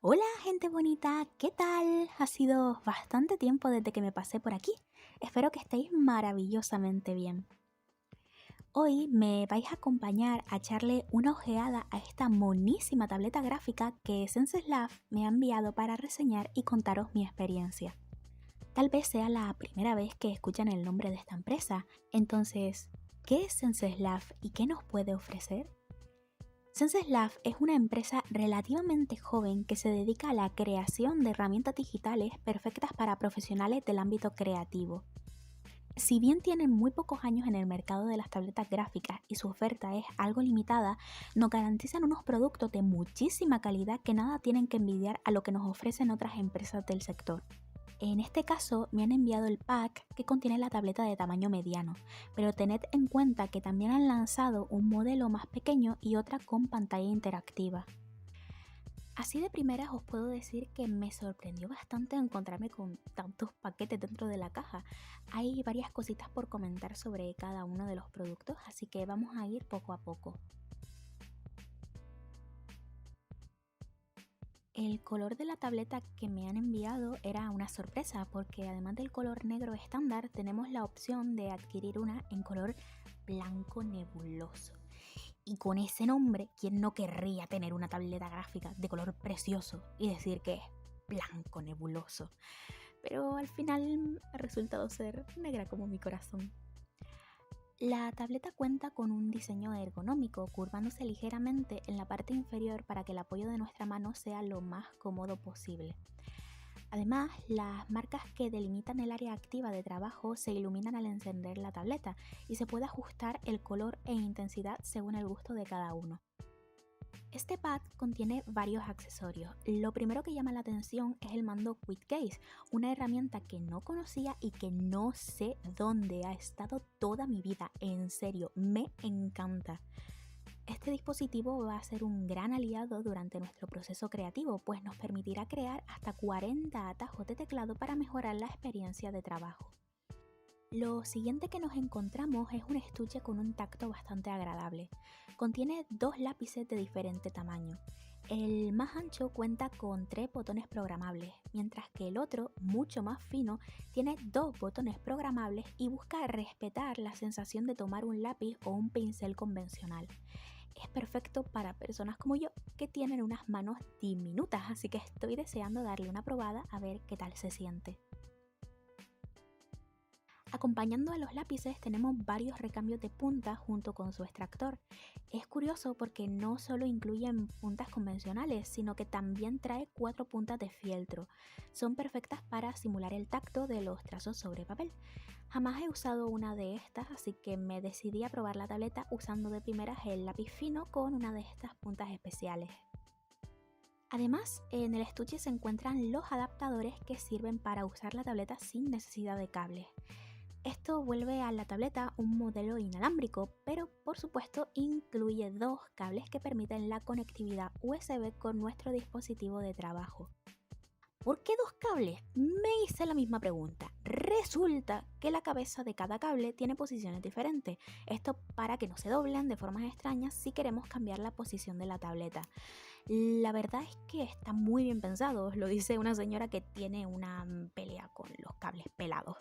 Hola gente bonita, ¿qué tal? Ha sido bastante tiempo desde que me pasé por aquí. Espero que estéis maravillosamente bien. Hoy me vais a acompañar a echarle una ojeada a esta monísima tableta gráfica que Senseslav me ha enviado para reseñar y contaros mi experiencia. Tal vez sea la primera vez que escuchan el nombre de esta empresa, entonces, ¿qué es Senseslav y qué nos puede ofrecer? Senseslav es una empresa relativamente joven que se dedica a la creación de herramientas digitales perfectas para profesionales del ámbito creativo. Si bien tienen muy pocos años en el mercado de las tabletas gráficas y su oferta es algo limitada, nos garantizan unos productos de muchísima calidad que nada tienen que envidiar a lo que nos ofrecen otras empresas del sector. En este caso me han enviado el pack que contiene la tableta de tamaño mediano, pero tened en cuenta que también han lanzado un modelo más pequeño y otra con pantalla interactiva. Así de primeras os puedo decir que me sorprendió bastante encontrarme con tantos paquetes dentro de la caja. Hay varias cositas por comentar sobre cada uno de los productos, así que vamos a ir poco a poco. El color de la tableta que me han enviado era una sorpresa porque además del color negro estándar tenemos la opción de adquirir una en color blanco nebuloso. Y con ese nombre, ¿quién no querría tener una tableta gráfica de color precioso y decir que es blanco nebuloso? Pero al final ha resultado ser negra como mi corazón. La tableta cuenta con un diseño ergonómico, curvándose ligeramente en la parte inferior para que el apoyo de nuestra mano sea lo más cómodo posible. Además, las marcas que delimitan el área activa de trabajo se iluminan al encender la tableta y se puede ajustar el color e intensidad según el gusto de cada uno. Este pad contiene varios accesorios. Lo primero que llama la atención es el mando Quick Case, una herramienta que no conocía y que no sé dónde ha estado toda mi vida. En serio, me encanta. Este dispositivo va a ser un gran aliado durante nuestro proceso creativo, pues nos permitirá crear hasta 40 atajos de teclado para mejorar la experiencia de trabajo. Lo siguiente que nos encontramos es un estuche con un tacto bastante agradable. Contiene dos lápices de diferente tamaño. El más ancho cuenta con 3 botones programables, mientras que el otro, mucho más fino, tiene 2 botones programables y busca respetar la sensación de tomar un lápiz o un pincel convencional. Es perfecto para personas como yo que tienen unas manos diminutas, así que estoy deseando darle una probada a ver qué tal se siente. Acompañando a los lápices tenemos varios recambios de puntas junto con su extractor. Es curioso porque no solo incluyen puntas convencionales, sino que también trae 4 puntas de fieltro. Son perfectas para simular el tacto de los trazos sobre papel. Jamás he usado una de estas, así que me decidí a probar la tableta usando de primeras el lápiz fino con una de estas puntas especiales. Además, en el estuche se encuentran los adaptadores que sirven para usar la tableta sin necesidad de cables. Esto vuelve a la tableta un modelo inalámbrico, pero por supuesto incluye 2 cables que permiten la conectividad USB con nuestro dispositivo de trabajo. ¿Por qué 2 cables? Me hice la misma pregunta. Resulta que la cabeza de cada cable tiene posiciones diferentes. Esto para que no se doblen de formas extrañas si queremos cambiar la posición de la tableta. La verdad es que está muy bien pensado, lo dice una señora que tiene una pelea con los cables pelados.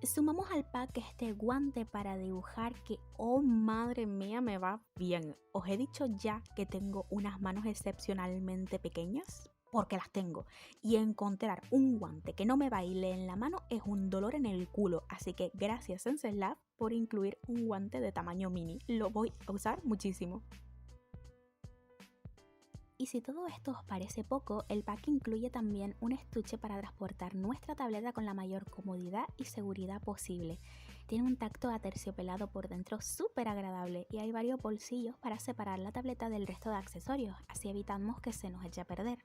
Sumamos al pack este guante para dibujar que, oh madre mía, me va bien. Os he dicho ya que tengo unas manos excepcionalmente pequeñas, porque las tengo. Y encontrar un guante que no me baile en la mano es un dolor en el culo. Así que gracias Senselab por incluir un guante de tamaño mini. Lo voy a usar muchísimo. Y si todo esto os parece poco, el pack incluye también un estuche para transportar nuestra tableta con la mayor comodidad y seguridad posible. Tiene un tacto aterciopelado por dentro súper agradable y hay varios bolsillos para separar la tableta del resto de accesorios, así evitamos que se nos eche a perder.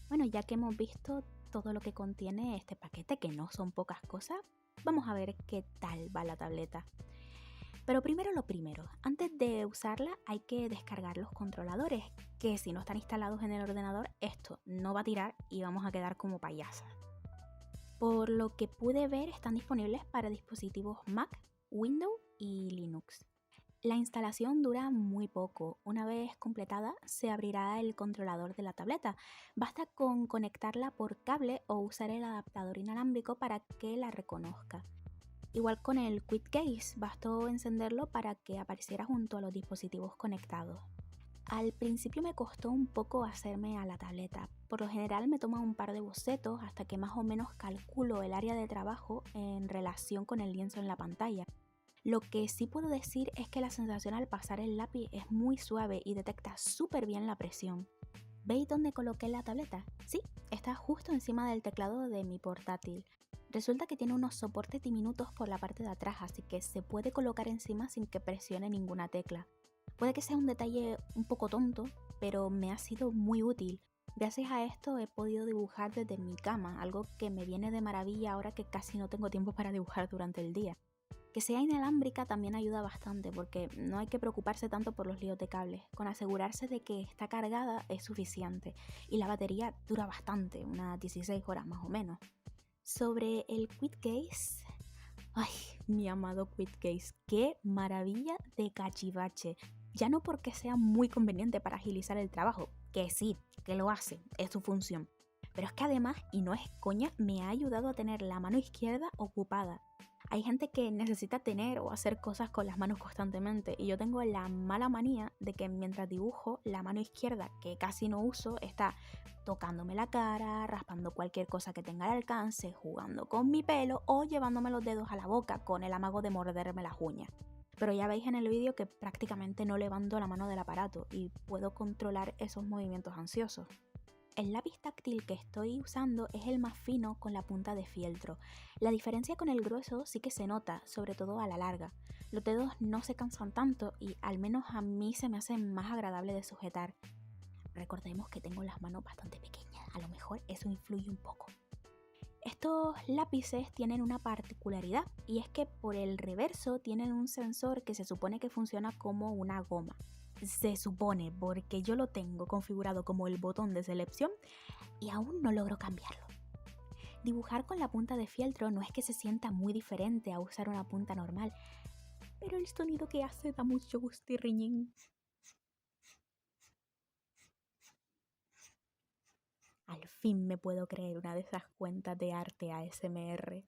Bueno, ya que hemos visto todo lo que contiene este paquete, que no son pocas cosas, vamos a ver qué tal va la tableta. Pero primero lo primero, antes de usarla hay que descargar los controladores, que si no están instalados en el ordenador esto no va a tirar y vamos a quedar como payasas. Por lo que pude ver están disponibles para dispositivos Mac, Windows y Linux. La instalación dura muy poco. Una vez completada, se abrirá el controlador de la tableta. Basta con conectarla por cable o usar el adaptador inalámbrico para que la reconozca. Igual con el Quick Case, bastó encenderlo para que apareciera junto a los dispositivos conectados. Al principio me costó un poco hacerme a la tableta. Por lo general me toma un par de bocetos hasta que más o menos calculo el área de trabajo en relación con el lienzo en la pantalla. Lo que sí puedo decir es que la sensación al pasar el lápiz es muy suave y detecta súper bien la presión. ¿Veis dónde coloqué la tableta? Sí, está justo encima del teclado de mi portátil. Resulta que tiene unos soportes diminutos por la parte de atrás, así que se puede colocar encima sin que presione ninguna tecla. Puede que sea un detalle un poco tonto, pero me ha sido muy útil. Gracias a esto he podido dibujar desde mi cama, algo que me viene de maravilla ahora que casi no tengo tiempo para dibujar durante el día. Que sea inalámbrica también ayuda bastante porque no hay que preocuparse tanto por los líos de cables. Con asegurarse de que está cargada es suficiente y la batería dura bastante, unas 16 horas más o menos. Sobre el Quick Case, ay, mi amado Quick Case, qué maravilla de cachivache. Ya no porque sea muy conveniente para agilizar el trabajo, que sí, que lo hace, es su función. Pero es que además, y no es coña, me ha ayudado a tener la mano izquierda ocupada. Hay gente que necesita tener o hacer cosas con las manos constantemente y yo tengo la mala manía de que mientras dibujo, la mano izquierda, que casi no uso, está tocándome la cara, raspando cualquier cosa que tenga al alcance, jugando con mi pelo o llevándome los dedos a la boca con el amago de morderme las uñas. Pero ya veis en el vídeo que prácticamente no levanto la mano del aparato y puedo controlar esos movimientos ansiosos. El lápiz táctil que estoy usando es el más fino con la punta de fieltro. La diferencia con el grueso sí que se nota, sobre todo a la larga. Los dedos no se cansan tanto y al menos a mí se me hace más agradable de sujetar. Recordemos que tengo las manos bastante pequeñas, a lo mejor eso influye un poco. Estos lápices tienen una particularidad y es que por el reverso tienen un sensor que se supone que funciona como una goma. Se supone, porque yo lo tengo configurado como el botón de selección y aún no logro cambiarlo. Dibujar con la punta de fieltro no es que se sienta muy diferente a usar una punta normal, pero el sonido que hace da mucho gustirriñín. Al fin me puedo creer una de esas cuentas de arte ASMR.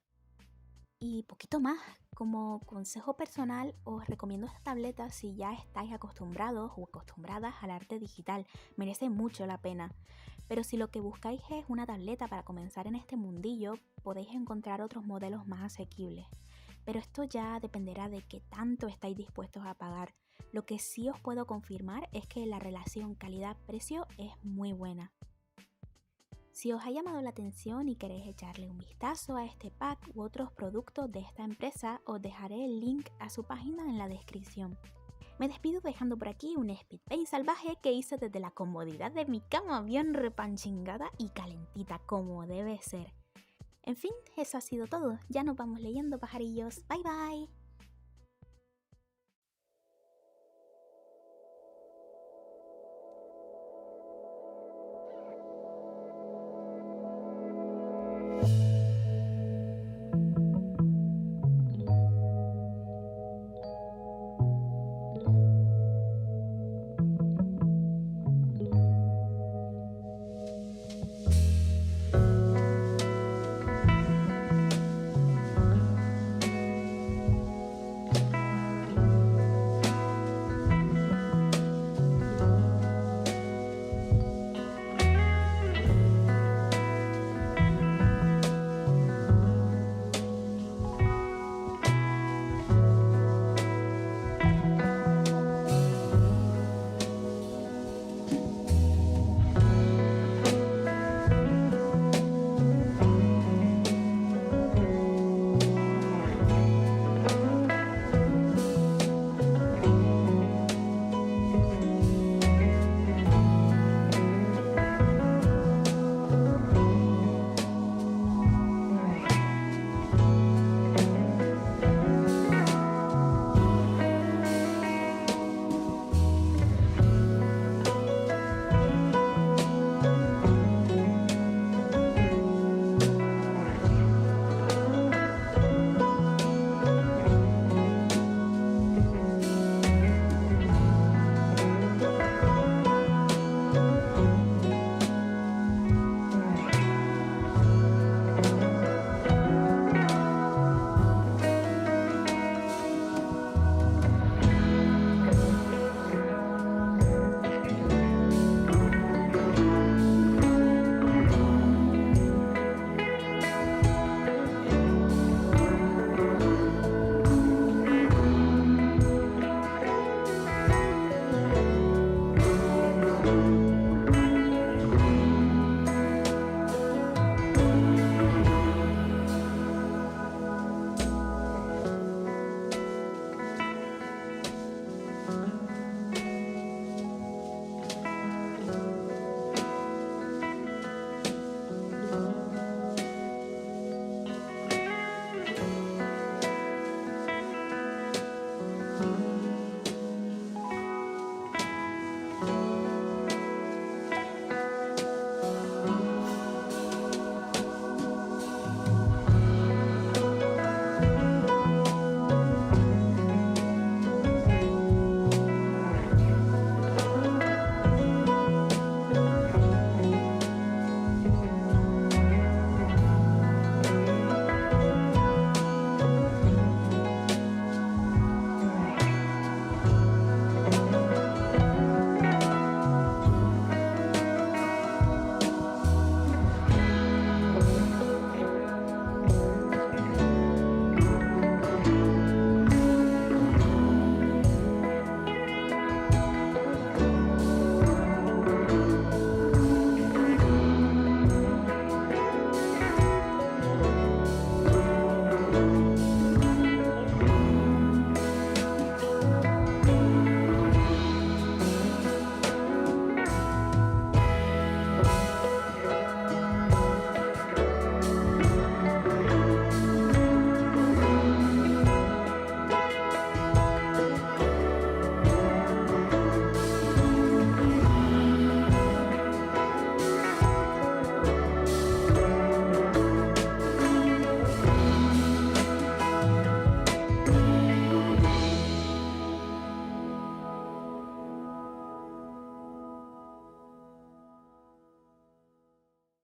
Y poquito más, como consejo personal os recomiendo esta tableta si ya estáis acostumbrados o acostumbradas al arte digital, merece mucho la pena. Pero si lo que buscáis es una tableta para comenzar en este mundillo, podéis encontrar otros modelos más asequibles. Pero esto ya dependerá de qué tanto estáis dispuestos a pagar. Lo que sí os puedo confirmar es que la relación calidad-precio es muy buena. Si os ha llamado la atención y queréis echarle un vistazo a este pack u otros productos de esta empresa, os dejaré el link a su página en la descripción. Me despido dejando por aquí un speed paint salvaje que hice desde la comodidad de mi cama, bien repanchingada y calentita como debe ser. En fin, eso ha sido todo. Ya nos vamos leyendo, pajarillos. Bye bye.